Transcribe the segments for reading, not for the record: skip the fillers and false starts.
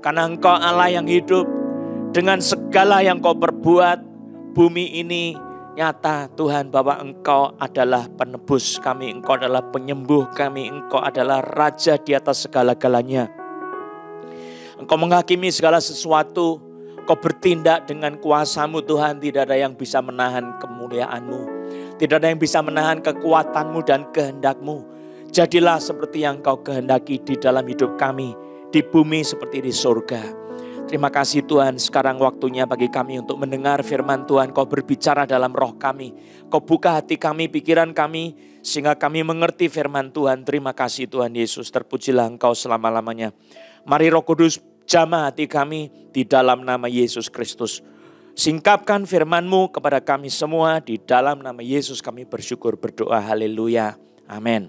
Karena Engkau Allah yang hidup. Dengan segala yang Kau perbuat, bumi ini nyata Tuhan bahwa Engkau adalah penebus kami, Engkau adalah penyembuh kami, Engkau adalah Raja di atas segala-galanya. Engkau menghakimi segala sesuatu, Kau bertindak dengan kuasa-Mu Tuhan, tidak ada yang bisa menahan kemuliaan-Mu. Tidak ada yang bisa menahan kekuatan-Mu dan kehendak-Mu. Jadilah seperti yang Kau kehendaki di dalam hidup kami, di bumi seperti di surga. Terima kasih Tuhan, sekarang waktunya bagi kami untuk mendengar firman Tuhan. Kau berbicara dalam roh kami. Kau buka hati kami, pikiran kami, sehingga kami mengerti firman Tuhan. Terima kasih Tuhan Yesus, terpujilah Engkau selama-lamanya. Mari Roh Kudus jamah hati kami di dalam nama Yesus Kristus. Singkapkan firman-Mu kepada kami semua, di dalam nama Yesus kami bersyukur berdoa, haleluya, amin.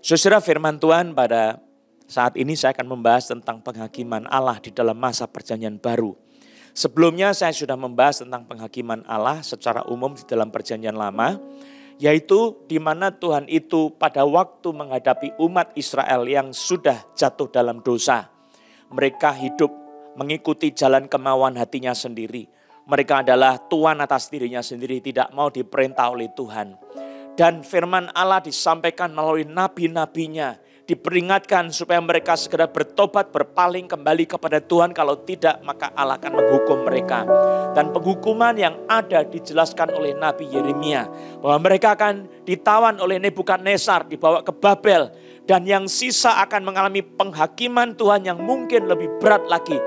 Saudara, firman Tuhan pada saat ini saya akan membahas tentang penghakiman Allah di dalam masa perjanjian baru. Sebelumnya saya sudah membahas tentang penghakiman Allah secara umum di dalam perjanjian lama, yaitu di mana Tuhan itu pada waktu menghadapi umat Israel yang sudah jatuh dalam dosa. Mereka hidup mengikuti jalan kemauan hatinya sendiri. Mereka adalah tuan atas dirinya sendiri, tidak mau diperintah oleh Tuhan. Dan firman Allah disampaikan melalui nabi-nabinya, diperingatkan supaya mereka segera bertobat, berpaling kembali kepada Tuhan. Kalau tidak, maka Allah akan menghukum mereka. Dan penghukuman yang ada dijelaskan oleh Nabi Yeremia, bahwa mereka akan ditawan oleh Nebukadnezar, dibawa ke Babel. Dan yang sisa akan mengalami penghakiman Tuhan yang mungkin lebih berat lagi,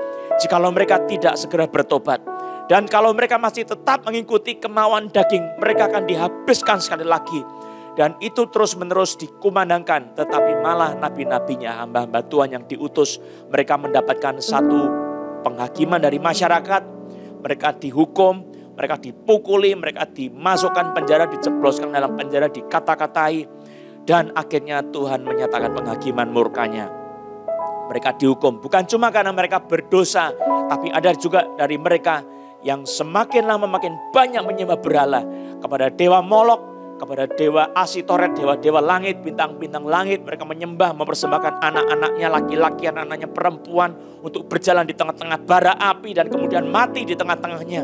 jikalau mereka tidak segera bertobat. Dan kalau mereka masih tetap mengikuti kemauan daging, mereka akan dihabiskan sekali lagi. Dan itu terus menerus dikumandangkan, tetapi malah nabi-nabinya, hamba-hamba Tuhan yang diutus, mereka mendapatkan satu penghakiman dari masyarakat. Mereka dihukum, mereka dipukuli, mereka dimasukkan penjara, dijebloskan dalam penjara, dikata-katai. Dan akhirnya Tuhan menyatakan penghakiman murkanya. Mereka dihukum bukan cuma karena mereka berdosa, tapi ada juga dari mereka yang semakin lama makin banyak menyembah berhala kepada dewa Molok, kepada dewa Asitoret, dewa-dewa langit, bintang-bintang langit. Mereka menyembah, mempersembahkan anak-anaknya laki-laki, anak-anaknya perempuan untuk berjalan di tengah-tengah bara api dan kemudian mati di tengah-tengahnya.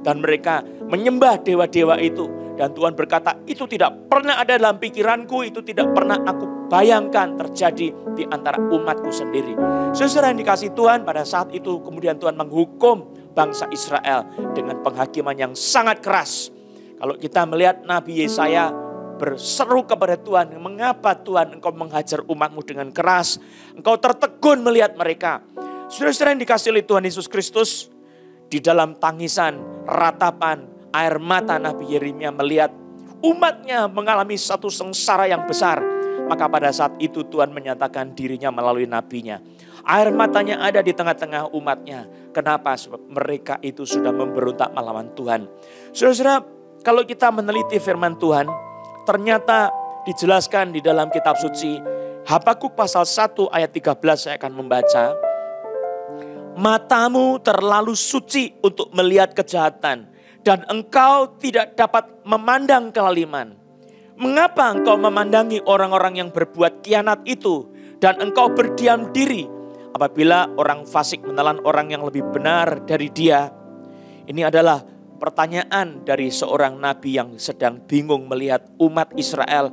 Dan mereka menyembah dewa-dewa itu. Dan Tuhan berkata, itu tidak pernah ada dalam pikiranku, itu tidak pernah aku bayangkan terjadi di antara umatku sendiri. Saudara yang dikasihi Tuhan, pada saat itu kemudian Tuhan menghukum bangsa Israel dengan penghakiman yang sangat keras. Kalau kita melihat Nabi Yesaya berseru kepada Tuhan, mengapa Tuhan engkau menghajar umatmu dengan keras? Engkau tertegun melihat mereka. Saudara-saudara yang dikasihi oleh Tuhan Yesus Kristus, di dalam tangisan, ratapan, air mata Nabi Yeremia melihat umatnya mengalami satu sengsara yang besar. Maka pada saat itu Tuhan menyatakan dirinya melalui nabinya. Air matanya ada di tengah-tengah umatnya. Kenapa? Sebab mereka itu sudah memberontak melawan Tuhan. Saudara-saudara, kalau kita meneliti firman Tuhan, ternyata dijelaskan di dalam kitab suci. Habakuk pasal 1 ayat 13 saya akan membaca. Matamu terlalu suci untuk melihat kejahatan, dan engkau tidak dapat memandang kelaliman. Mengapa engkau memandangi orang-orang yang berbuat khianat itu, dan engkau berdiam diri apabila orang fasik menelan orang yang lebih benar dari dia? Ini adalah pertanyaan dari seorang nabi yang sedang bingung melihat umat Israel.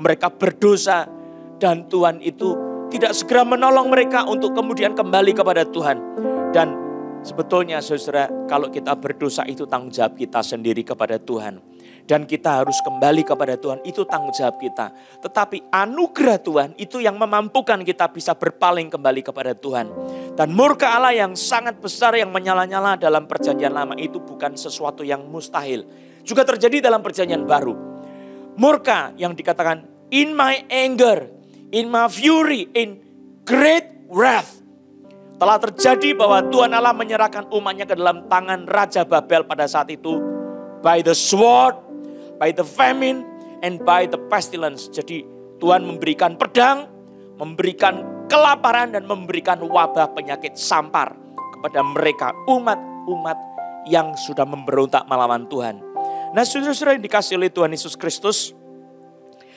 Mereka berdosa dan Tuhan itu tidak segera menolong mereka untuk kemudian kembali kepada Tuhan. Dan sebetulnya saudara, kalau kita berdosa itu tanggung jawab kita sendiri kepada Tuhan. Dan kita harus kembali kepada Tuhan, itu tanggung jawab kita. Tetapi anugerah Tuhan itu yang memampukan kita bisa berpaling kembali kepada Tuhan. Dan murka Allah yang sangat besar yang menyala-nyala dalam perjanjian lama itu bukan sesuatu yang mustahil. Juga terjadi dalam perjanjian baru. Murka yang dikatakan in my anger, in my fury, in great wrath. Telah terjadi bahwa Tuhan Allah menyerahkan umatnya ke dalam tangan Raja Babel pada saat itu. By the sword, by the famine, and by the pestilence. Jadi Tuhan memberikan pedang, memberikan kelaparan, dan memberikan wabah penyakit sampar kepada mereka. Umat-umat yang sudah memberontak melawan Tuhan. Nah saudara-saudara yang dikasihi oleh Tuhan Yesus Kristus,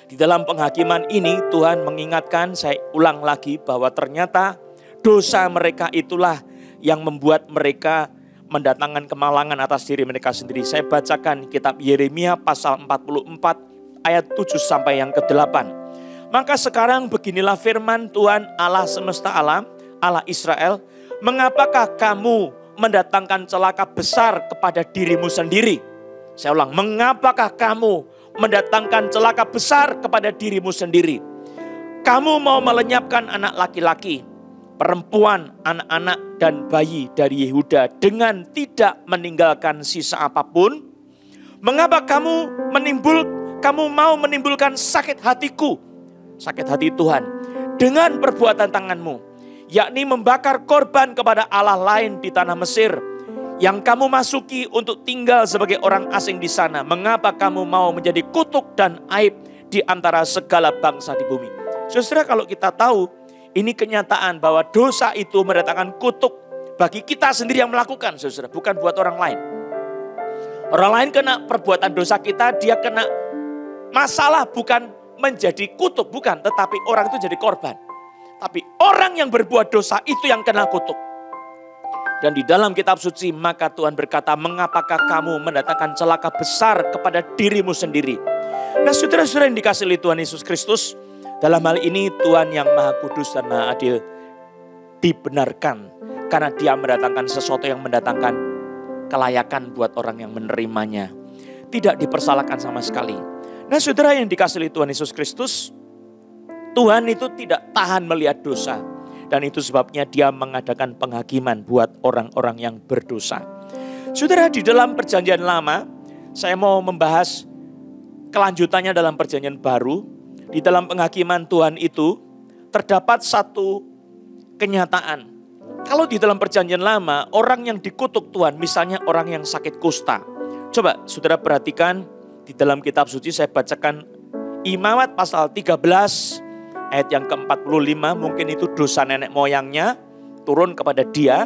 di dalam penghakiman ini Tuhan mengingatkan, saya ulang lagi bahwa ternyata dosa mereka itulah yang membuat mereka mendatangkan kemalangan atas diri mereka sendiri. Saya bacakan kitab Yeremia pasal 44 ayat 7 sampai yang ke-8. Maka sekarang beginilah firman Tuhan Allah semesta alam, Allah Israel, mengapakah kamu mendatangkan celaka besar kepada dirimu sendiri? Saya ulang, mengapakah kamu mendatangkan celaka besar kepada dirimu sendiri? Kamu mau melenyapkan anak laki-laki, perempuan, anak-anak, dan bayi dari Yehuda dengan tidak meninggalkan sisa apapun? Mengapa kamu mau menimbulkan sakit hatiku, sakit hati Tuhan, dengan perbuatan tanganmu, yakni membakar korban kepada Allah lain di tanah Mesir, yang kamu masuki untuk tinggal sebagai orang asing di sana? Mengapa kamu mau menjadi kutuk dan aib di antara segala bangsa di bumi? Saudara, kalau kita tahu, ini kenyataan bahwa dosa itu mendatangkan kutuk bagi kita sendiri yang melakukan, saudara, bukan buat orang lain. Orang lain kena perbuatan dosa kita, dia kena masalah, bukan menjadi kutuk, bukan, tetapi orang itu jadi korban. Tapi orang yang berbuat dosa itu yang kena kutuk. Dan di dalam kitab suci, maka Tuhan berkata, mengapakah kamu mendatangkan celaka besar kepada dirimu sendiri? Nah, saudara-saudara yang dikasihi Tuhan Yesus Kristus, dalam hal ini Tuhan yang Maha Kudus dan Maha Adil dibenarkan karena Dia mendatangkan sesuatu yang mendatangkan kelayakan buat orang yang menerimanya. Tidak dipersalahkan sama sekali. Nah, saudara yang dikasihi Tuhan Yesus Kristus, Tuhan itu tidak tahan melihat dosa. Dan itu sebabnya Dia mengadakan penghakiman buat orang-orang yang berdosa. Saudara, di dalam perjanjian lama, saya mau membahas kelanjutannya dalam perjanjian baru. Di dalam penghakiman Tuhan itu terdapat satu kenyataan. Kalau di dalam perjanjian lama, orang yang dikutuk Tuhan, misalnya orang yang sakit kusta. Coba saudara perhatikan di dalam kitab suci, saya bacakan Imamat pasal 13 ayat yang ke-45. Mungkin itu dosa nenek moyangnya turun kepada dia,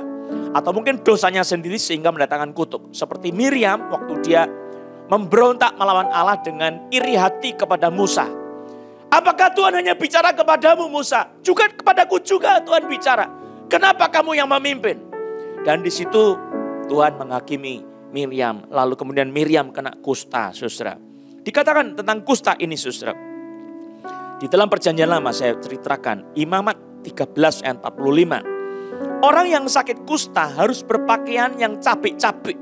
atau mungkin dosanya sendiri sehingga mendatangkan kutuk. Seperti Miriam waktu dia memberontak melawan Allah dengan iri hati kepada Musa. Apakah Tuhan hanya bicara kepadamu, Musa? Juga kepadaku juga Tuhan bicara. Kenapa kamu yang memimpin? Dan di situ Tuhan menghakimi Miriam. Lalu kemudian Miriam kena kusta, saudara. Dikatakan tentang kusta ini, saudara. Di dalam perjanjian lama saya ceritakan, Imamat 13 ayat 45. Orang yang sakit kusta harus berpakaian yang cabik-cabik.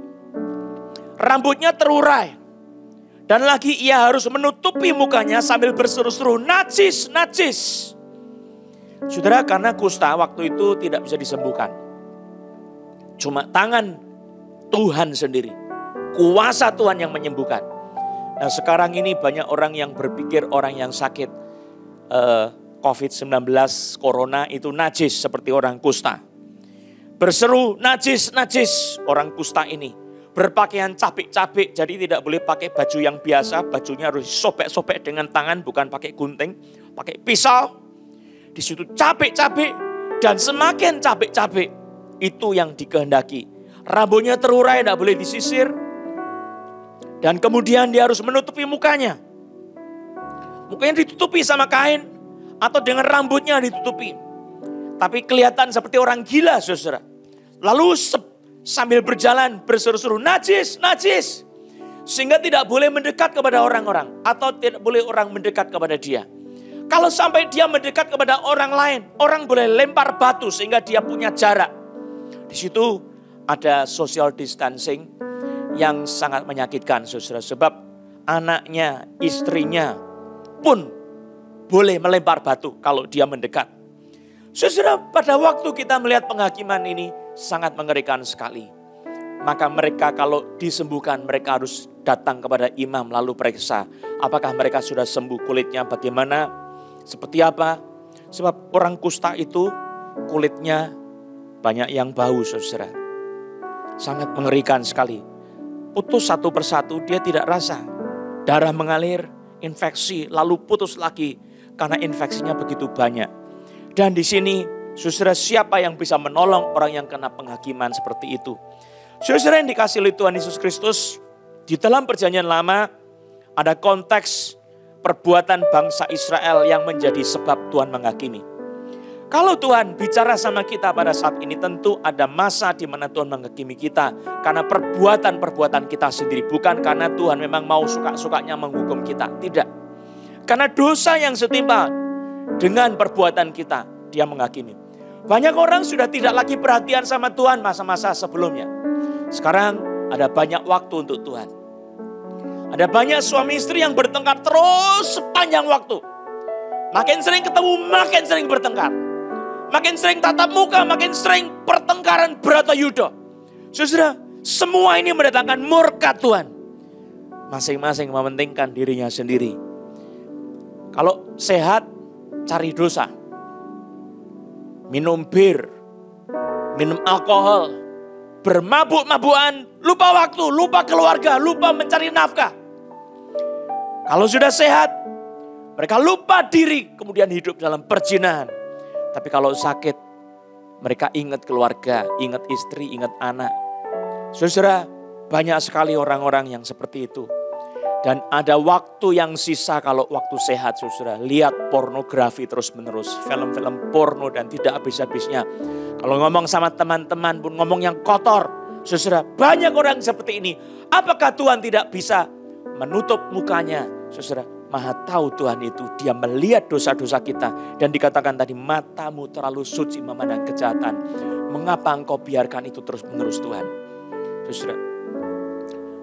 Rambutnya terurai. Dan lagi ia harus menutupi mukanya sambil berseru-seru, najis, najis. Saudara, karena kusta waktu itu tidak bisa disembuhkan. Cuma tangan Tuhan sendiri. Kuasa Tuhan yang menyembuhkan. Nah, sekarang ini banyak orang yang berpikir orang yang sakit COVID-19, corona itu najis seperti orang kusta. Berseru, najis, najis orang kusta ini. Berpakaian cabik-cabik, jadi tidak boleh pakai baju yang biasa. Bajunya harus sobek-sobek dengan tangan, bukan pakai gunting, pakai pisau. Di situ cabik-cabik, dan semakin cabik-cabik itu yang dikehendaki. Rambutnya terurai, tidak boleh disisir. Dan kemudian dia harus menutupi mukanya. Mukanya ditutupi sama kain, atau dengan rambutnya ditutupi. Tapi kelihatan seperti orang gila, saudara. Lalu sambil berjalan berseru-seru, najis, najis. Sehingga tidak boleh mendekat kepada orang-orang. Atau tidak boleh orang mendekat kepada dia. Kalau sampai dia mendekat kepada orang lain, orang boleh lempar batu sehingga dia punya jarak. Di situ ada social distancing yang sangat menyakitkan, saudara. Sebab anaknya, istrinya pun boleh melempar batu kalau dia mendekat. Saudara, pada waktu kita melihat penghakiman ini, sangat mengerikan sekali. Maka mereka kalau disembuhkan, mereka harus datang kepada imam lalu periksa. Apakah mereka sudah sembuh, kulitnya bagaimana, seperti apa. Sebab orang kusta itu kulitnya banyak yang bau, saudara. Sangat mengerikan sekali. Putus satu persatu, dia tidak rasa. Darah mengalir, infeksi, lalu putus lagi. Karena infeksinya begitu banyak. Dan di sini, saudara, siapa yang bisa menolong orang yang kena penghakiman seperti itu? Saudara yang dikasihi oleh Tuhan Yesus Kristus, di dalam perjanjian lama ada konteks perbuatan bangsa Israel yang menjadi sebab Tuhan menghakimi. Kalau Tuhan bicara sama kita pada saat ini, tentu ada masa di mana Tuhan menghakimi kita karena perbuatan-perbuatan kita sendiri. Bukan karena Tuhan memang mau suka-sukanya menghukum kita. Tidak. Karena dosa yang setimpa dengan perbuatan kita, Dia menghakimi. Banyak orang sudah tidak lagi perhatian sama Tuhan masa-masa sebelumnya. Sekarang ada banyak waktu untuk Tuhan. Ada banyak suami istri yang bertengkar terus sepanjang waktu. Makin sering ketemu, makin sering bertengkar. Makin sering tatap muka, makin sering pertengkaran Bratayuda. Saudara, semua ini mendatangkan murka Tuhan. Masing-masing mementingkan dirinya sendiri. Kalau sehat, cari dosa. Minum bir, minum alkohol, bermabuk-mabukan, lupa waktu, lupa keluarga, lupa mencari nafkah. Kalau sudah sehat, mereka lupa diri, kemudian hidup dalam perzinahan. Tapi kalau sakit, mereka ingat keluarga, ingat istri, ingat anak. Saudara, banyak sekali orang-orang yang seperti itu. Dan ada waktu yang sisa kalau waktu sehat, saudara. Lihat pornografi terus-menerus, film-film porno dan tidak habis-habisnya. Kalau ngomong sama teman-teman pun ngomong yang kotor. Saudara, banyak orang seperti ini. Apakah Tuhan tidak bisa menutup mukanya? Saudara, Maha tahu Tuhan itu, Dia melihat dosa-dosa kita. Dan dikatakan tadi, matamu terlalu suci memandang kejahatan. Mengapa engkau biarkan itu terus-menerus Tuhan? Saudara,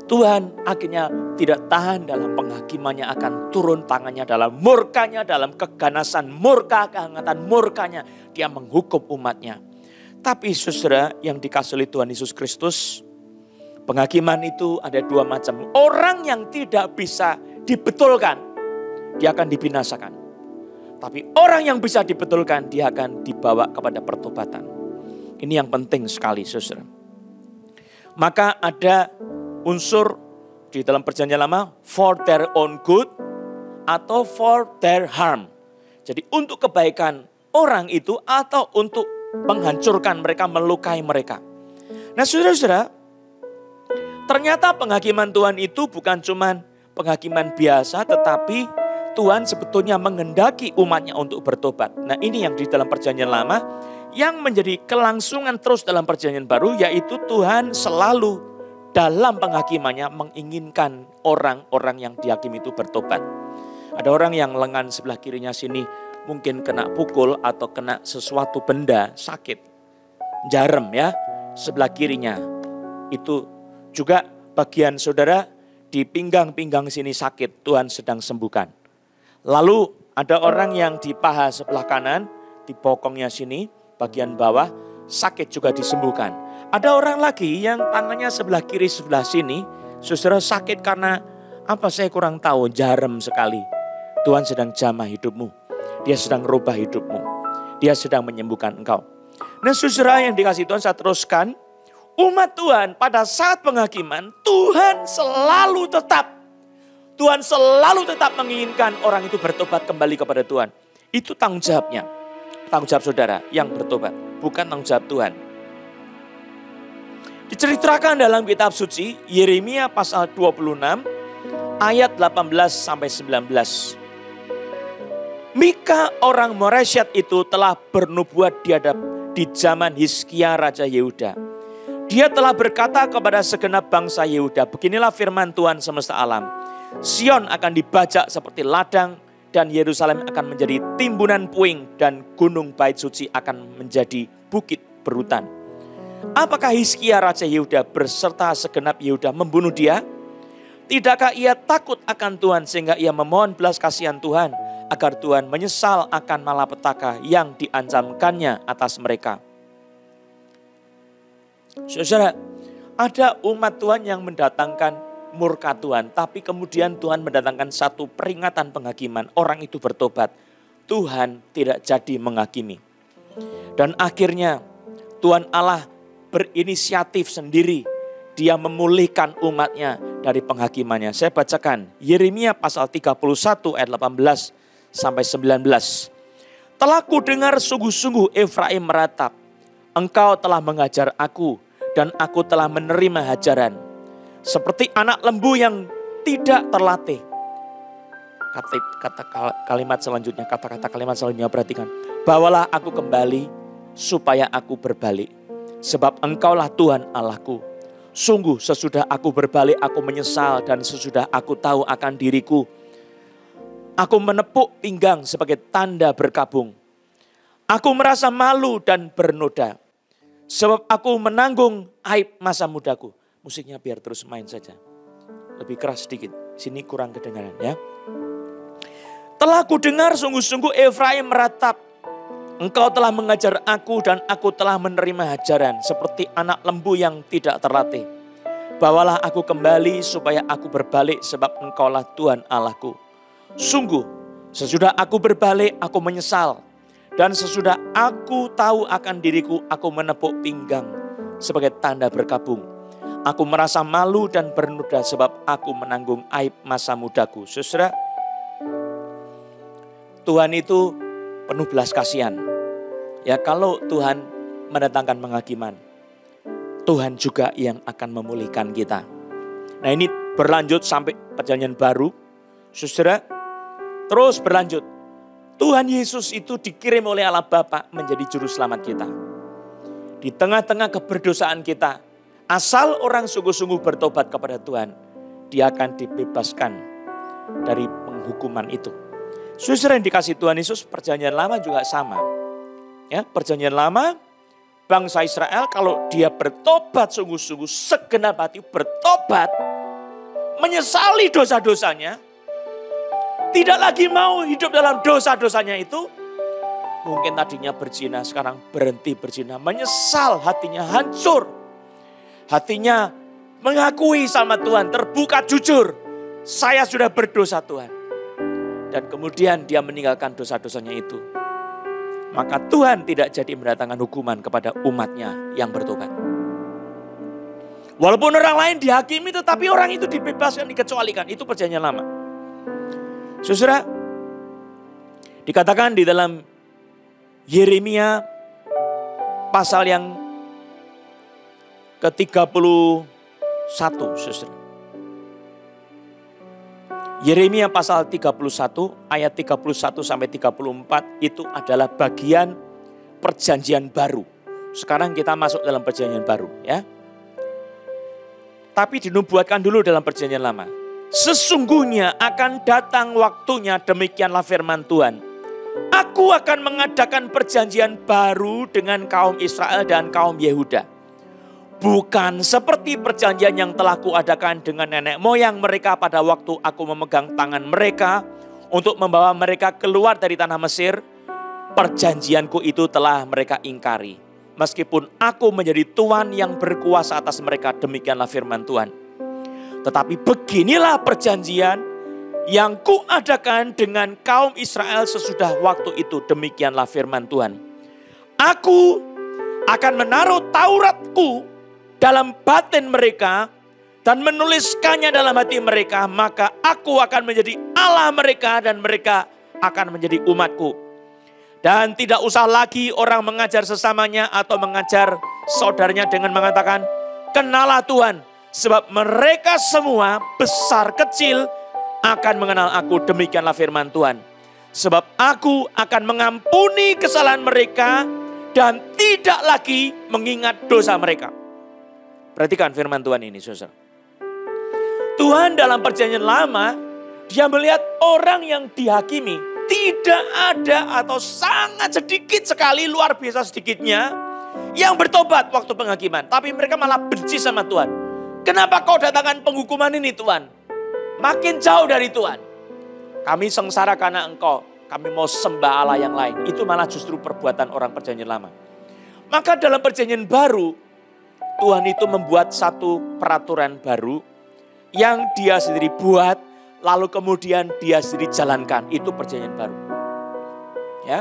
Tuhan akhirnya tidak tahan dalam penghakimannya, akan turun tangannya dalam murkanya, dalam keganasan murka, kehangatan murkanya. Dia menghukum umatnya. Tapi saudara yang dikasihi oleh Tuhan Yesus Kristus, penghakiman itu ada dua macam. Orang yang tidak bisa dibetulkan, dia akan dibinasakan. Tapi orang yang bisa dibetulkan, dia akan dibawa kepada pertobatan. Ini yang penting sekali, saudara. Maka ada unsur di dalam perjanjian lama, for their own good atau for their harm. Jadi untuk kebaikan orang itu atau untuk menghancurkan mereka, melukai mereka. Nah saudara-saudara, ternyata penghakiman Tuhan itu bukan cuma penghakiman biasa, tetapi Tuhan sebetulnya menghendaki umatnya untuk bertobat. Nah ini yang di dalam perjanjian lama yang menjadi kelangsungan terus dalam perjanjian baru, yaitu Tuhan selalu dalam penghakimannya menginginkan orang-orang yang dihakimi itu bertobat. Ada orang yang lengan sebelah kirinya sini mungkin kena pukul atau kena sesuatu benda sakit. Jarum ya, sebelah kirinya. Itu juga bagian saudara di pinggang-pinggang sini sakit, Tuhan sedang sembuhkan. Lalu ada orang yang di paha sebelah kanan, di bokongnya sini, bagian bawah, sakit juga disembuhkan. Ada orang lagi yang tangannya sebelah kiri sebelah sini, saudara sakit karena apa saya kurang tahu, jarum sekali. Tuhan sedang jamah hidupmu, Dia sedang rubah hidupmu, Dia sedang menyembuhkan engkau. Nah saudara yang dikasih Tuhan, saya teruskan, umat Tuhan pada saat penghakiman, Tuhan selalu tetap menginginkan orang itu bertobat kembali kepada Tuhan. Itu tanggung jawabnya. Tanggung jawab saudara yang bertobat, bukan tanggung jawab Tuhan. Diceritakan dalam kitab suci Yeremia pasal 26 ayat 18 sampai 19. Mika orang Moresyat itu telah bernubuat di zaman Hizkia Raja Yehuda. Dia telah berkata kepada segenap bangsa Yehuda, beginilah firman Tuhan semesta alam. Sion akan dibajak seperti ladang dan Yerusalem akan menjadi timbunan puing dan gunung bait suci akan menjadi bukit berhutan. Apakah Hizkia Raja Yehuda berserta segenap Yehuda membunuh dia? Tidakkah ia takut akan Tuhan sehingga ia memohon belas kasihan Tuhan agar Tuhan menyesal akan malapetaka yang diancamkannya atas mereka? Saudara, ada umat Tuhan yang mendatangkan murka Tuhan, tapi kemudian Tuhan mendatangkan satu peringatan penghakiman, orang itu bertobat. Tuhan tidak jadi menghakimi. Dan akhirnya Tuhan Allah berinisiatif sendiri. Dia memulihkan umatnya dari penghakimannya. Saya bacakan Yeremia pasal 31 ayat 18 sampai 19. Telah ku dengar sungguh-sungguh Efraim meratap. Engkau telah mengajar aku dan aku telah menerima hajaran. Seperti anak lembu yang tidak terlatih. Kata-kata kalimat selanjutnya perhatikan. Bawalah aku kembali supaya aku berbalik. Sebab Engkaulah Tuhan Allahku. Sungguh sesudah aku berbalik aku menyesal, dan sesudah aku tahu akan diriku, aku menepuk pinggang sebagai tanda berkabung. Aku merasa malu dan bernoda, sebab aku menanggung aib masa mudaku. Musiknya biar terus main saja. Lebih keras sedikit, sini kurang kedengaran ya. Telah ku dengar sungguh-sungguh Efraim meratap. Engkau telah mengajar aku dan aku telah menerima ajaran seperti anak lembu yang tidak terlatih. Bawalah aku kembali supaya aku berbalik, sebab Engkaulah Tuhan Allahku. Sungguh sesudah aku berbalik aku menyesal, dan sesudah aku tahu akan diriku aku menepuk pinggang sebagai tanda berkabung. Aku merasa malu dan bernoda sebab aku menanggung aib masa mudaku. Saudara, Tuhan itu penuh belas kasihan. Ya, kalau Tuhan mendatangkan penghakiman, Tuhan juga yang akan memulihkan kita. Nah, ini berlanjut sampai perjanjian baru. Saudara, terus berlanjut. Tuhan Yesus itu dikirim oleh Allah Bapa menjadi juru selamat kita. Di tengah-tengah keberdosaan kita, asal orang sungguh-sungguh bertobat kepada Tuhan, dia akan dibebaskan dari penghukuman itu. Saudara yang dikasih Tuhan Yesus, perjanjian lama juga sama. Ya, perjanjian lama, bangsa Israel kalau dia bertobat sungguh-sungguh, segenap hati bertobat, menyesali dosa-dosanya, tidak lagi mau hidup dalam dosa-dosanya itu, mungkin tadinya berzina, sekarang berhenti berzina, menyesal, hatinya hancur, hatinya mengakui sama Tuhan, terbuka jujur, saya sudah berdosa Tuhan. Dan kemudian dia meninggalkan dosa-dosanya itu. Maka Tuhan tidak jadi mendatangkan hukuman kepada umatnya yang bertobat. Walaupun orang lain dihakimi, tetapi orang itu dibebaskan, dikecualikan. Itu perjanjian lama. Saudara, dikatakan di dalam Yeremia pasal yang ke-31, saudara. Yeremia pasal 31 ayat 31 sampai 34 itu adalah bagian perjanjian baru. Sekarang kita masuk dalam perjanjian baru ya. Tapi dinubuatkan dulu dalam perjanjian lama. Sesungguhnya akan datang waktunya, demikianlah firman Tuhan. Aku akan mengadakan perjanjian baru dengan kaum Israel dan kaum Yehuda. Bukan seperti perjanjian yang telah kuadakan dengan nenek moyang mereka pada waktu aku memegang tangan mereka untuk membawa mereka keluar dari tanah Mesir. Perjanjianku itu telah mereka ingkari. Meskipun aku menjadi Tuhan yang berkuasa atas mereka, demikianlah firman Tuhan. Tetapi beginilah perjanjian yang kuadakan dengan kaum Israel sesudah waktu itu, demikianlah firman Tuhan. Aku akan menaruh Tauratku dalam batin mereka dan menuliskannya dalam hati mereka, maka aku akan menjadi Allah mereka dan mereka akan menjadi umatku. Dan tidak usah lagi orang mengajar sesamanya atau mengajar saudaranya dengan mengatakan, kenalah Tuhan, sebab mereka semua besar kecil akan mengenal aku, demikianlah firman Tuhan. Sebab aku akan mengampuni kesalahan mereka dan tidak lagi mengingat dosa mereka. Perhatikan firman Tuhan ini, saudara. Tuhan dalam perjanjian lama, dia melihat orang yang dihakimi tidak ada atau sangat sedikit sekali, luar biasa sedikitnya, yang bertobat waktu penghakiman. Tapi mereka malah benci sama Tuhan. Kenapa kau datangkan penghukuman ini Tuhan? Makin jauh dari Tuhan. Kami sengsara karena engkau, kami mau sembah Allah yang lain. Itu malah justru perbuatan orang perjanjian lama. Maka dalam perjanjian baru, Tuhan itu membuat satu peraturan baru yang dia sendiri buat, lalu kemudian dia sendiri jalankan. Itu perjanjian baru. Ya,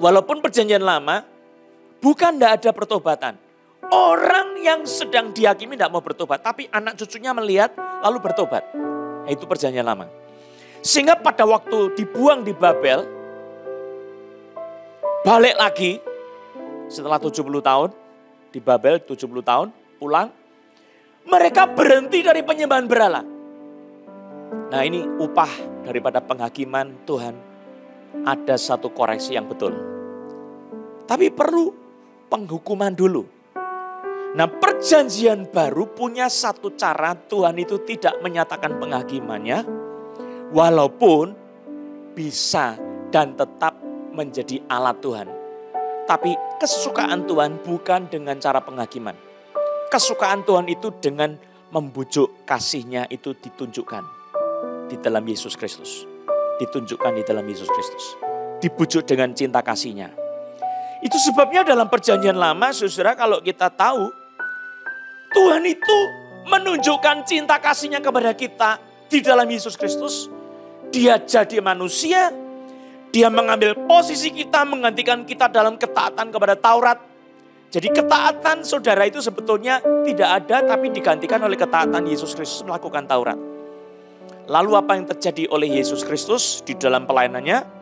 walaupun perjanjian lama bukan tidak ada pertobatan. Orang yang sedang dihakimi tidak mau bertobat, tapi anak cucunya melihat lalu bertobat. Nah, itu perjanjian lama. Sehingga pada waktu dibuang di Babel, balik lagi setelah 70 tahun. Di Babel 70 tahun, pulang. Mereka berhenti dari penyembahan berhala. Nah, ini upah daripada penghakiman Tuhan ada satu koreksi yang betul. Tapi perlu penghukuman dulu. Nah, perjanjian baru punya satu cara Tuhan itu tidak menyatakan penghakimannya, walaupun bisa dan tetap menjadi alat Tuhan. Tapi kesukaan Tuhan bukan dengan cara penghakiman. Kesukaan Tuhan itu dengan membujuk kasih-Nya itu ditunjukkan di dalam Yesus Kristus. Ditunjukkan di dalam Yesus Kristus. Dibujuk dengan cinta kasih-Nya. Itu sebabnya dalam perjanjian lama, saudara, kalau kita tahu, Tuhan itu menunjukkan cinta kasih-Nya kepada kita di dalam Yesus Kristus. Dia jadi manusia, Dia mengambil posisi kita, menggantikan kita dalam ketaatan kepada Taurat. Jadi ketaatan saudara itu sebetulnya tidak ada, tapi digantikan oleh ketaatan Yesus Kristus melakukan Taurat. Lalu apa yang terjadi oleh Yesus Kristus di dalam pelayanannya?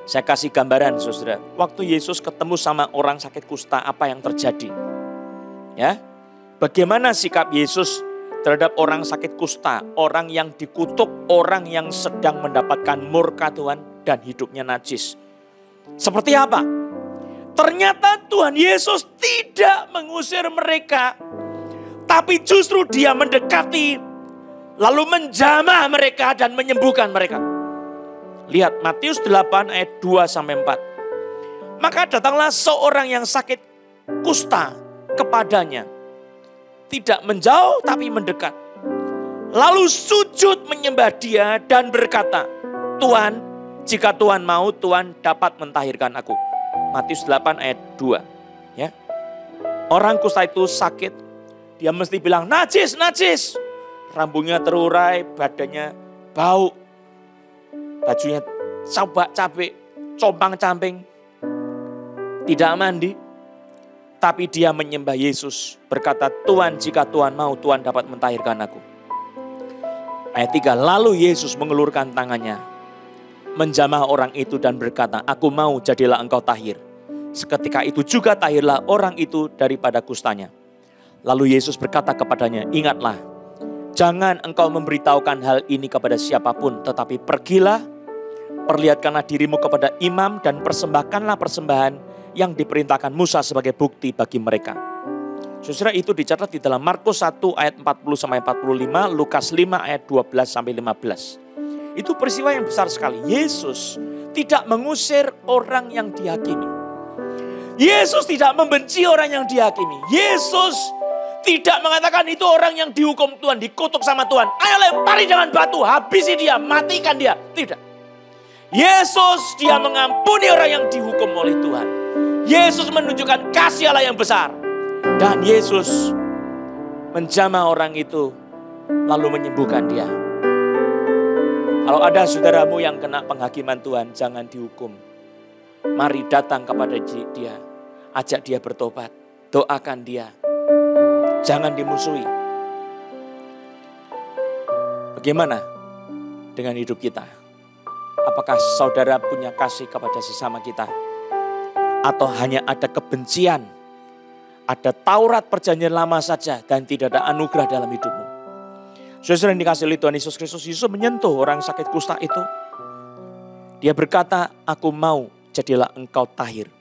Saya kasih gambaran saudara. Waktu Yesus ketemu sama orang sakit kusta, apa yang terjadi? Ya, bagaimana sikap Yesus terhadap orang sakit kusta, orang yang dikutuk, orang yang sedang mendapatkan murka Tuhan dan hidupnya najis? Seperti apa? Ternyata Tuhan Yesus tidak mengusir mereka, tapi justru Dia mendekati, lalu menjamah mereka dan menyembuhkan mereka. Lihat Matius 8 ayat 2-4. Maka datanglah seorang yang sakit kusta kepadanya. Tidak menjauh tapi mendekat. Lalu sujud menyembah Dia dan berkata, Tuhan, jika Tuhan mau, Tuhan dapat mentahirkan aku. Matius 8 ayat 2. Ya. Orang kusta itu sakit. Dia mesti bilang, najis, najis. Rambutnya terurai, badannya bau. Bajunya cabak-cabik, compang-camping. Tidak mandi. Tapi dia menyembah Yesus. Berkata, Tuhan, jika Tuhan mau, Tuhan dapat mentahirkan aku. Ayat 3, lalu Yesus mengulurkan tangannya, menjamah orang itu dan berkata, aku mau, jadilah engkau tahir. Seketika itu juga tahirlah orang itu daripada kustanya. Lalu Yesus berkata kepadanya, ingatlah, jangan engkau memberitahukan hal ini kepada siapapun, tetapi pergilah, perlihatkanlah dirimu kepada imam dan persembahkanlah persembahan yang diperintahkan Musa sebagai bukti bagi mereka. Saudara, itu dicatat di dalam Markus 1 ayat 40-45, Lukas 5 ayat 12-15. Itu peristiwa yang besar sekali. Yesus tidak mengusir orang yang dihakimi. Yesus tidak membenci orang yang dihakimi. Yesus tidak mengatakan itu orang yang dihukum Tuhan, dikutuk sama Tuhan. Ayo lempari dengan batu, habisi dia, matikan dia. Tidak. Yesus dia mengampuni orang yang dihukum oleh Tuhan. Yesus menunjukkan kasih Allah yang besar. Dan Yesus menjamah orang itu lalu menyembuhkan dia. Kalau ada saudaramu yang kena penghakiman Tuhan, jangan dihukum. Mari datang kepada dia. Ajak dia bertobat. Doakan dia. Jangan dimusuhi. Bagaimana dengan hidup kita? Apakah saudara punya kasih kepada sesama kita? Atau hanya ada kebencian? Ada Taurat perjanjian lama saja dan tidak ada anugerah dalam hidupmu? Saudara yang dikasihi oleh Tuhan Yesus Kristus, Yesus menyentuh orang sakit kusta itu. Dia berkata, aku mau, jadilah engkau tahir.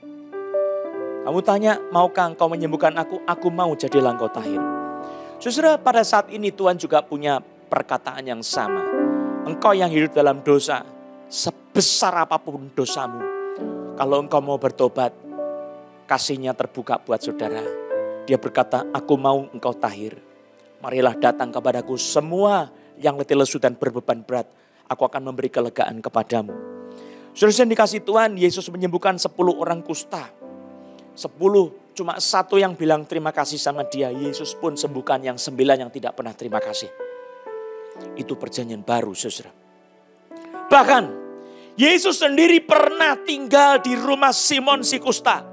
Kamu tanya, maukah engkau menyembuhkan aku? Aku mau, jadilah engkau tahir. Saudara, pada saat ini Tuhan juga punya perkataan yang sama. Engkau yang hidup dalam dosa, sebesar apapun dosamu, kalau engkau mau bertobat, kasih-Nya terbuka buat saudara. Dia berkata, aku mau engkau tahir. Marilah datang kepadaku semua yang letih lesu dan berbeban berat. Aku akan memberi kelegaan kepadamu. Saudara yang dikasihi Tuhan, Yesus menyembuhkan 10 orang kusta. 10, cuma 1 yang bilang terima kasih sama dia. Yesus pun sembuhkan yang 9 yang tidak pernah terima kasih. Itu perjanjian baru, saudara. Bahkan Yesus sendiri pernah tinggal di rumah Simon si kusta.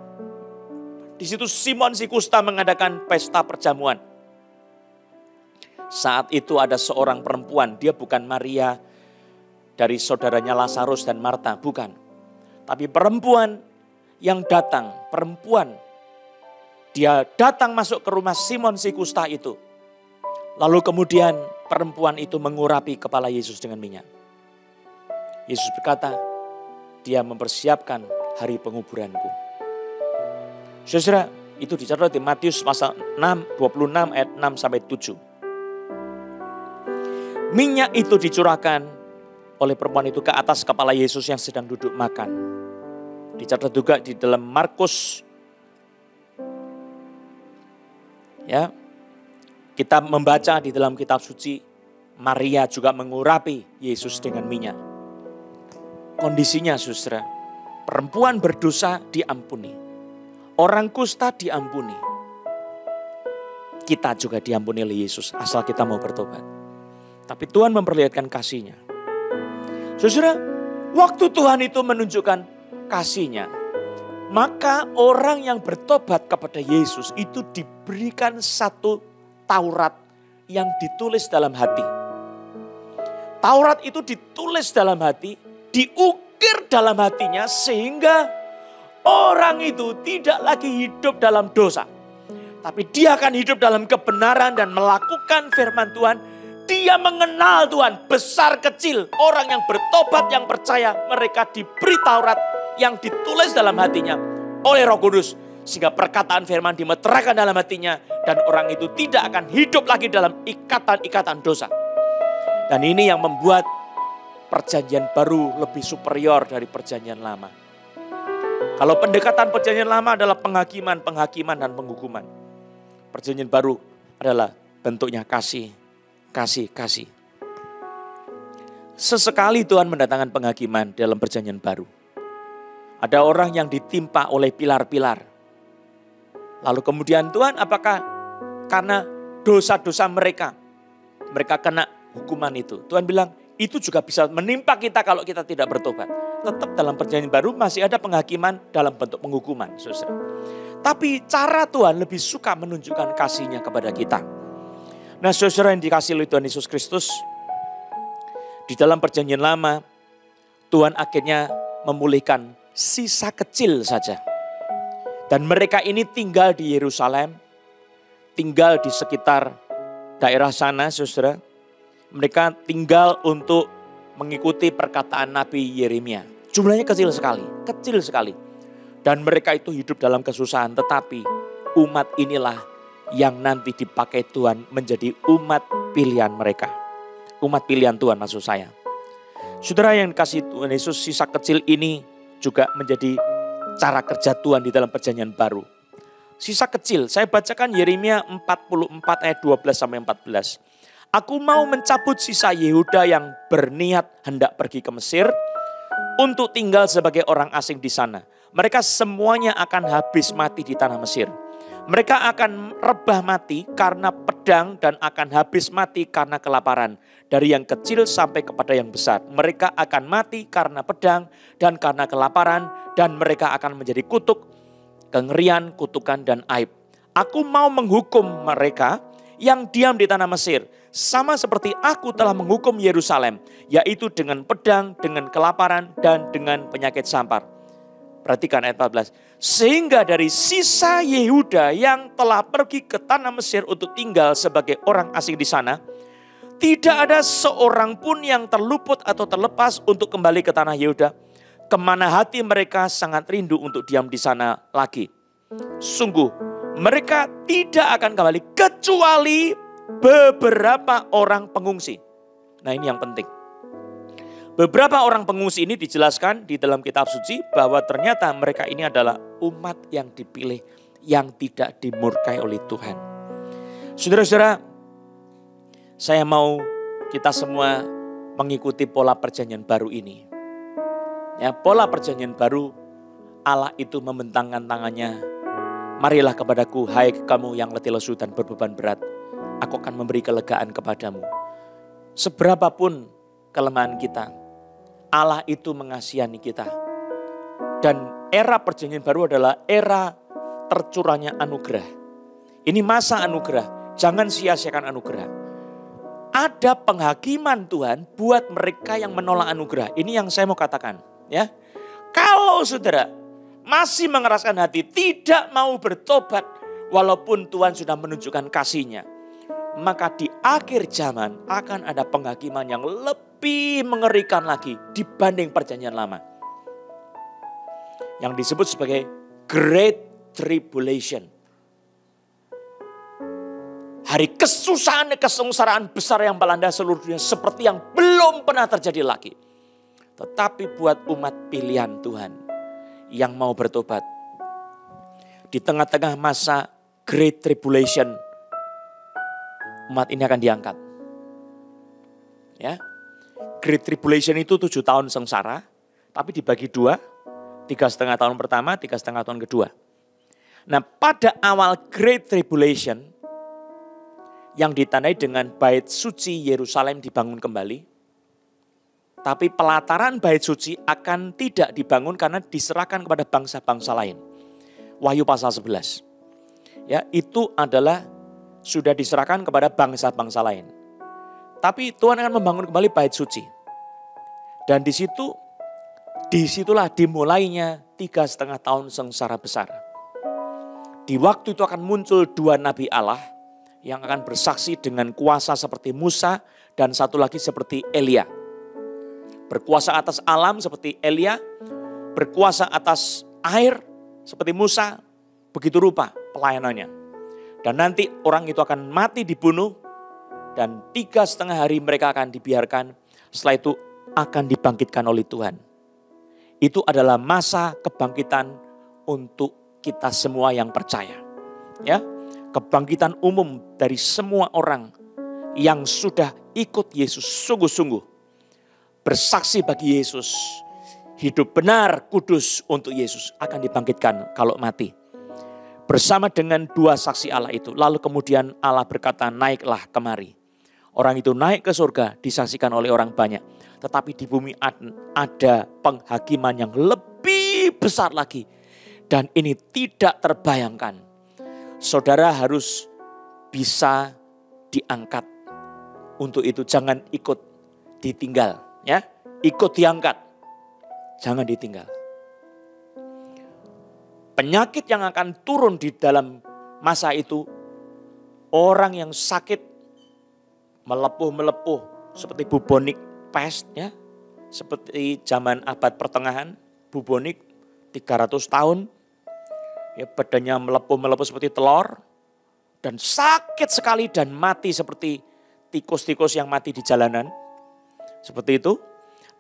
Di situ Simon si kusta mengadakan pesta perjamuan. Saat itu ada seorang perempuan, dia bukan Maria dari saudaranya Lazarus dan Marta, bukan. Tapi perempuan yang datang, dia datang masuk ke rumah Simon si kusta itu. Lalu kemudian perempuan itu mengurapi kepala Yesus dengan minyak. Yesus berkata, Dia mempersiapkan hari penguburanku. Saudara, itu dicatat di Matius pasal 26 ayat 6 sampai 7. Minyak itu dicurahkan oleh perempuan itu ke atas kepala Yesus yang sedang duduk makan. Dicatat juga di dalam Markus. Ya. Kita membaca di dalam kitab suci, Maria juga mengurapi Yesus dengan minyak. Kondisinya saudara, perempuan berdosa diampuni. Orang kusta diampuni. Kita juga diampuni oleh Yesus asal kita mau bertobat. Tapi Tuhan memperlihatkan kasih-Nya. Saudara, waktu Tuhan itu menunjukkan kasih-Nya, maka orang yang bertobat kepada Yesus itu diberikan satu Taurat yang ditulis dalam hati. Taurat itu ditulis dalam hati, diukir dalam hatinya sehingga orang itu tidak lagi hidup dalam dosa. Tapi dia akan hidup dalam kebenaran dan melakukan firman Tuhan. Dia mengenal Tuhan besar kecil. Orang yang bertobat yang percaya mereka diberi Taurat yang ditulis dalam hatinya oleh Roh Kudus. Sehingga perkataan firman dimeteraikan dalam hatinya. Dan orang itu tidak akan hidup lagi dalam ikatan-ikatan dosa. Dan ini yang membuat perjanjian baru lebih superior dari perjanjian lama. Kalau pendekatan perjanjian lama adalah penghakiman dan penghukuman. Perjanjian baru adalah bentuknya kasih. Sesekali Tuhan mendatangkan penghakiman dalam perjanjian baru. Ada orang yang ditimpa oleh pilar-pilar. Lalu kemudian Tuhan apakah karena dosa-dosa mereka kena hukuman itu. Tuhan bilang itu juga bisa menimpa kita kalau kita tidak bertobat. Tetap dalam perjanjian baru masih ada penghakiman dalam bentuk penghukuman. Saudara. Tapi cara Tuhan lebih suka menunjukkan kasih-Nya kepada kita. Nah saudara yang dikasihi oleh Tuhan Yesus Kristus. Di dalam perjanjian lama Tuhan akhirnya memulihkan sisa kecil saja. Dan mereka ini tinggal di Yerusalem. Tinggal di sekitar daerah sana saudara. Mereka tinggal untuk mengikuti perkataan Nabi Yeremia. Jumlahnya kecil sekali. Dan mereka itu hidup dalam kesusahan. Tetapi umat inilah yang nanti dipakai Tuhan menjadi umat pilihan mereka. Umat pilihan Tuhan maksud saya. Saudara yang dikasihi Tuhan Yesus, sisa kecil ini juga menjadi cara kerja Tuhan di dalam perjanjian baru. Sisa kecil, saya bacakan Yeremia 44 ayat 12 sampai 14. Aku mau mencabut sisa Yehuda yang berniat hendak pergi ke Mesir untuk tinggal sebagai orang asing di sana. Mereka semuanya akan habis mati di tanah Mesir. Mereka akan rebah mati karena pedang dan akan habis mati karena kelaparan. Dari yang kecil sampai kepada yang besar. Mereka akan mati karena pedang dan karena kelaparan. Dan mereka akan menjadi kutuk, kengerian, kutukan dan aib. Aku mau menghukum mereka yang diam di tanah Mesir. Sama seperti aku telah menghukum Yerusalem. Yaitu dengan pedang, dengan kelaparan dan dengan penyakit sampar. Perhatikan ayat 14. Sehingga dari sisa Yehuda yang telah pergi ke tanah Mesir untuk tinggal sebagai orang asing di sana, tidak ada seorang pun yang terluput atau terlepas untuk kembali ke tanah Yehuda, kemana hati mereka sangat rindu untuk diam di sana lagi. Sungguh, mereka tidak akan kembali kecuali beberapa orang pengungsi. Nah, ini yang penting. Beberapa orang pengungsi ini dijelaskan di dalam kitab suci bahwa ternyata mereka ini adalah umat yang dipilih, yang tidak dimurkai oleh Tuhan. Saudara-saudara, saya mau kita semua mengikuti pola perjanjian baru ini. Ya, pola perjanjian baru, Allah itu membentangkan tangannya. Marilah kepadaku, hai kamu yang letih lesu dan berbeban berat. Aku akan memberi kelegaan kepadamu. Seberapapun kelemahan kita, Allah itu mengasihani kita. Dan era perjanjian baru adalah era tercurahnya anugerah. Ini masa anugerah, jangan sia-siakan anugerah. Ada penghakiman Tuhan buat mereka yang menolak anugerah. Ini yang saya mau katakan. Ya, kalau saudara masih mengeraskan hati, tidak mau bertobat, walaupun Tuhan sudah menunjukkan kasih-Nya, maka di akhir zaman akan ada penghakiman yang lebih mengerikan lagi dibanding perjanjian lama. yang disebut sebagai Great Tribulation. Hari kesusahan, kesengsaraan besar yang melanda seluruh dunia seperti yang belum pernah terjadi lagi. Tetapi buat umat pilihan Tuhan yang mau bertobat, di tengah-tengah masa Great Tribulation, umat ini akan diangkat. Ya, Great Tribulation itu 7 tahun sengsara, tapi dibagi 2, 3,5 tahun pertama, 3,5 tahun kedua. Nah, pada awal Great Tribulation, yang ditandai dengan bait suci Yerusalem dibangun kembali, tapi pelataran bait suci akan tidak dibangun karena diserahkan kepada bangsa-bangsa lain. Wahyu pasal 11. Ya, itu adalah sudah diserahkan kepada bangsa-bangsa lain. Tapi Tuhan akan membangun kembali bait suci. Dan disitulah dimulainya 3,5 tahun sengsara besar. Di waktu itu akan muncul 2 nabi Allah yang akan bersaksi dengan kuasa seperti Musa dan satu lagi seperti Elia. Berkuasa atas alam seperti Elia, berkuasa atas air seperti Musa, begitu rupa pelayanannya. Dan nanti orang itu akan mati dibunuh dan 3,5 hari mereka akan dibiarkan. Setelah itu akan dibangkitkan oleh Tuhan. Itu adalah masa kebangkitan untuk kita semua yang percaya. Ya, kebangkitan umum dari semua orang yang sudah ikut Yesus sungguh-sungguh. Bersaksi bagi Yesus, hidup benar, kudus untuk Yesus akan dibangkitkan kalau mati. Bersama dengan 2 saksi Allah itu. Lalu kemudian Allah berkata, naiklah kemari. Orang itu naik ke surga disaksikan oleh orang banyak. Tetapi di bumi ada penghakiman yang lebih besar lagi. Dan ini tidak terbayangkan. Saudara harus bisa diangkat. Untuk itu jangan ikut ditinggal. Ya, ikut diangkat. Jangan ditinggal. Penyakit yang akan turun di dalam masa itu, orang yang sakit melepuh-melepuh seperti bubonik pest, ya, seperti zaman abad pertengahan, bubonik 300 tahun, ya, badannya melepuh-melepuh seperti telur dan sakit sekali dan mati seperti tikus-tikus yang mati di jalanan, seperti itu.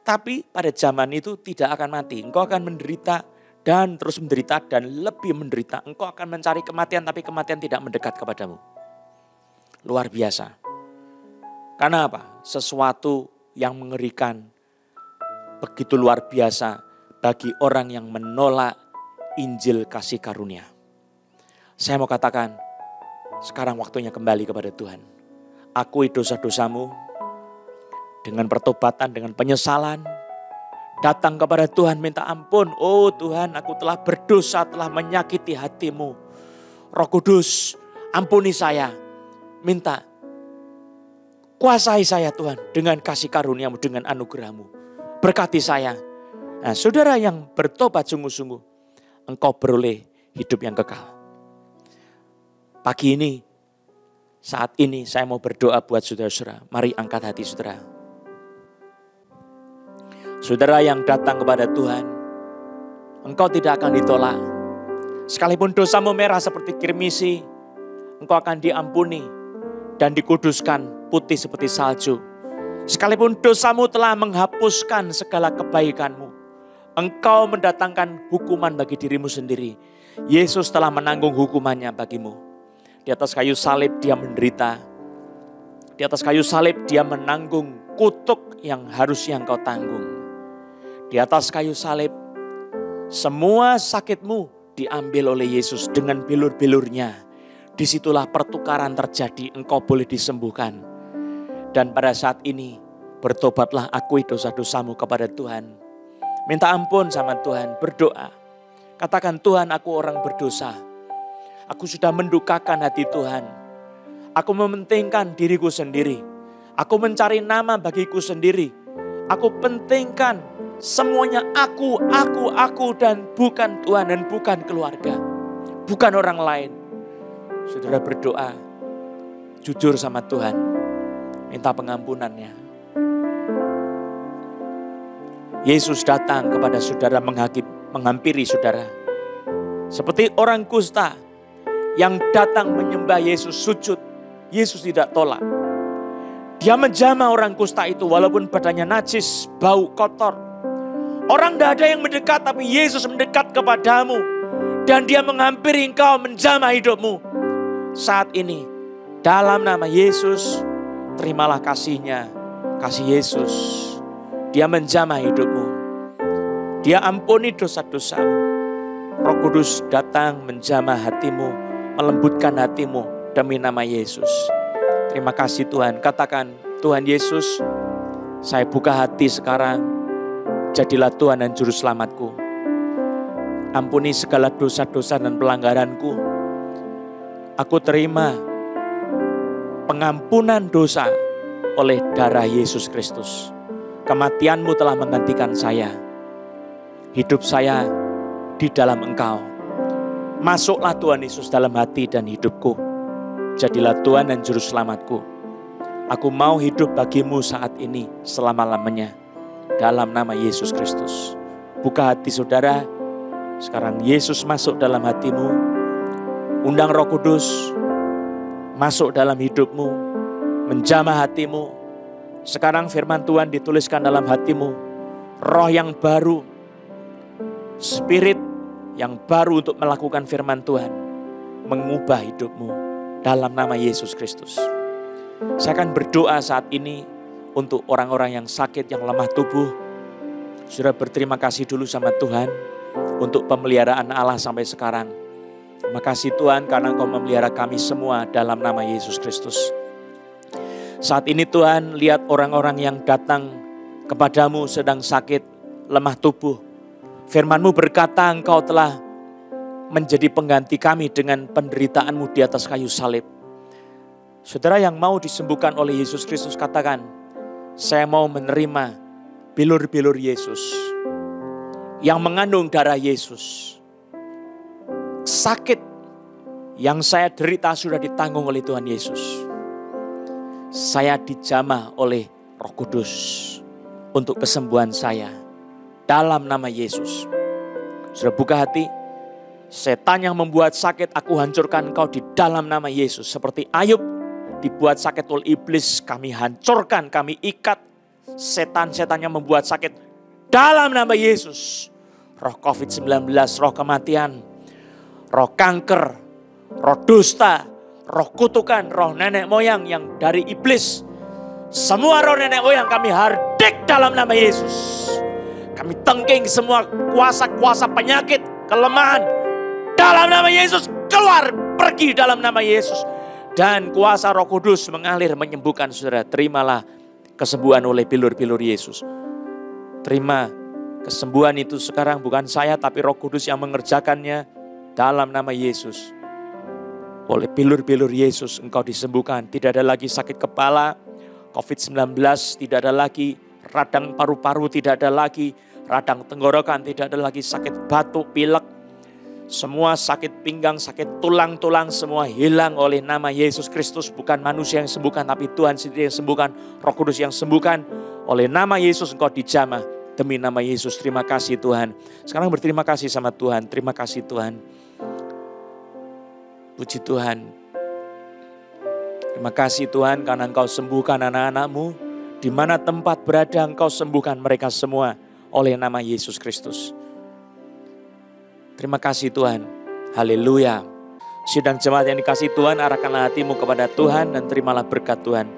Tapi pada zaman itu tidak akan mati, engkau akan menderita dan terus menderita dan lebih menderita. Engkau akan mencari kematian tapi kematian tidak mendekat kepadamu. Luar biasa. Karena apa? Sesuatu yang mengerikan, begitu luar biasa bagi orang yang menolak Injil kasih karunia. Saya mau katakan, sekarang waktunya kembali kepada Tuhan. Akui dosa-dosamu dengan pertobatan, dengan penyesalan. Datang kepada Tuhan minta ampun. Oh Tuhan, aku telah berdosa, telah menyakiti hatimu. Roh Kudus, ampuni saya. Minta, kuasai saya Tuhan dengan kasih karuniamu, dengan anugerahmu. Berkati saya. Nah, saudara yang bertobat sungguh-sungguh, engkau beroleh hidup yang kekal. Pagi ini, saat ini saya mau berdoa buat saudara-saudara. Mari angkat hati saudara. Saudara yang datang kepada Tuhan, engkau tidak akan ditolak. Sekalipun dosamu merah seperti kirmisi, engkau akan diampuni dan dikuduskan putih seperti salju. Sekalipun dosamu telah menghapuskan segala kebaikanmu, engkau mendatangkan hukuman bagi dirimu sendiri. Yesus telah menanggung hukumannya bagimu. Di atas kayu salib dia menderita. Di atas kayu salib dia menanggung kutuk yang harusnya engkau tanggung. Di atas kayu salib, semua sakitmu diambil oleh Yesus dengan bilur-bilurnya. Disitulah pertukaran terjadi, engkau boleh disembuhkan. Dan pada saat ini, bertobatlah, akui dosa-dosamu kepada Tuhan. Minta ampun sama Tuhan, berdoa. Katakan, Tuhan, aku orang berdosa. Aku sudah mendukakan hati Tuhan. Aku mementingkan diriku sendiri. Aku mencari nama bagiku sendiri. Aku pentingkan semuanya aku dan bukan Tuhan dan bukan keluarga. Bukan orang lain. Saudara berdoa, jujur sama Tuhan. Minta pengampunannya. Yesus datang kepada saudara menghampiri saudara. Seperti orang kusta yang datang menyembah Yesus, sujud. Yesus tidak tolak. Dia menjamah orang kusta itu walaupun badannya najis, bau, kotor. Orang tidak ada yang mendekat, tapi Yesus mendekat kepadamu. Dan dia menghampiri engkau, menjamah hidupmu. Saat ini, dalam nama Yesus, terimalah kasih-Nya, kasih Yesus. Dia menjamah hidupmu. Dia ampuni dosa-dosamu. Roh Kudus datang menjamah hatimu, melembutkan hatimu demi nama Yesus. Terima kasih Tuhan. Katakan, Tuhan Yesus, saya buka hati sekarang. Jadilah Tuhan dan Juru Selamatku. Ampuni segala dosa-dosa dan pelanggaranku. Aku terima pengampunan dosa oleh darah Yesus Kristus. Kematian-Mu telah menggantikan saya. Hidup saya di dalam Engkau. Masuklah Tuhan Yesus dalam hati dan hidupku. Jadilah Tuhan dan Juru Selamatku. Aku mau hidup bagi-Mu saat ini selama-lamanya. Dalam nama Yesus Kristus. Buka hati saudara. Sekarang Yesus masuk dalam hatimu. Undang Roh Kudus masuk dalam hidupmu. Menjamah hatimu. Sekarang firman Tuhan dituliskan dalam hatimu. Roh yang baru. Spirit yang baru untuk melakukan firman Tuhan. Mengubah hidupmu. Dalam nama Yesus Kristus. Saya akan berdoa saat ini untuk orang-orang yang sakit, yang lemah tubuh. Sudah berterima kasih dulu sama Tuhan untuk pemeliharaan Allah sampai sekarang. Terima kasih Tuhan karena Engkau memelihara kami semua dalam nama Yesus Kristus. Saat ini Tuhan, lihat orang-orang yang datang kepadamu sedang sakit, lemah tubuh. Firman-Mu berkata Engkau telah menjadi pengganti kami dengan penderitaan-Mu di atas kayu salib. Saudara yang mau disembuhkan oleh Yesus Kristus, katakan, saya mau menerima bilur-bilur Yesus yang mengandung darah Yesus. Sakit yang saya derita sudah ditanggung oleh Tuhan Yesus. Saya dijamah oleh Roh Kudus untuk kesembuhan saya. Dalam nama Yesus. Sudah buka hati? Setan yang membuat sakit, aku hancurkan engkau di dalam nama Yesus. Seperti Ayub dibuat sakit oleh iblis, kami hancurkan, kami ikat setan-setan yang membuat sakit dalam nama Yesus. Roh COVID-19, roh kematian, roh kanker, roh dusta, roh kutukan, roh nenek moyang yang dari iblis. Semua roh nenek moyang kami hardik dalam nama Yesus. Kami tengking semua kuasa-kuasa penyakit, kelemahan. Dalam nama Yesus, keluar, pergi dalam nama Yesus. Dan kuasa Roh Kudus mengalir menyembuhkan saudara. Terimalah kesembuhan oleh bilur-bilur Yesus. Terima kesembuhan itu sekarang, bukan saya tapi Roh Kudus yang mengerjakannya. Dalam nama Yesus. Oleh bilur-bilur Yesus engkau disembuhkan. Tidak ada lagi sakit kepala, COVID-19 tidak ada lagi, radang paru-paru tidak ada lagi, radang tenggorokan tidak ada lagi, sakit batuk, pilek. Semua sakit pinggang, sakit tulang-tulang semua hilang oleh nama Yesus Kristus. Bukan manusia yang sembuhkan, tapi Tuhan sendiri yang sembuhkan. Roh Kudus yang sembuhkan. Oleh nama Yesus engkau dijamah. Demi nama Yesus, terima kasih Tuhan. Sekarang berterima kasih sama Tuhan. Terima kasih Tuhan. Puji Tuhan. Terima kasih Tuhan karena engkau sembuhkan anak-anak-Mu. Di mana tempat berada engkau sembuhkan mereka semua. Oleh nama Yesus Kristus. Terima kasih Tuhan. Haleluya. Sidang jemaat yang dikasih Tuhan, arahkanlah hatimu kepada Tuhan dan terimalah berkat Tuhan.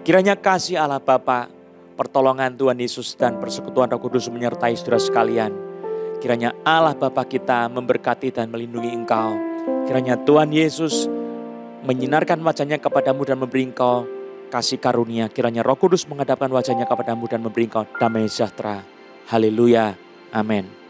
Kiranya kasih Allah Bapa, pertolongan Tuhan Yesus dan persekutuan Roh Kudus menyertai saudara sekalian. Kiranya Allah Bapa kita memberkati dan melindungi engkau. Kiranya Tuhan Yesus menyinarkan wajahnya kepadamu dan memberi engkau kasih karunia. Kiranya Roh Kudus menghadapkan wajahnya kepadamu dan memberi engkau damai sejahtera. Haleluya. Amin.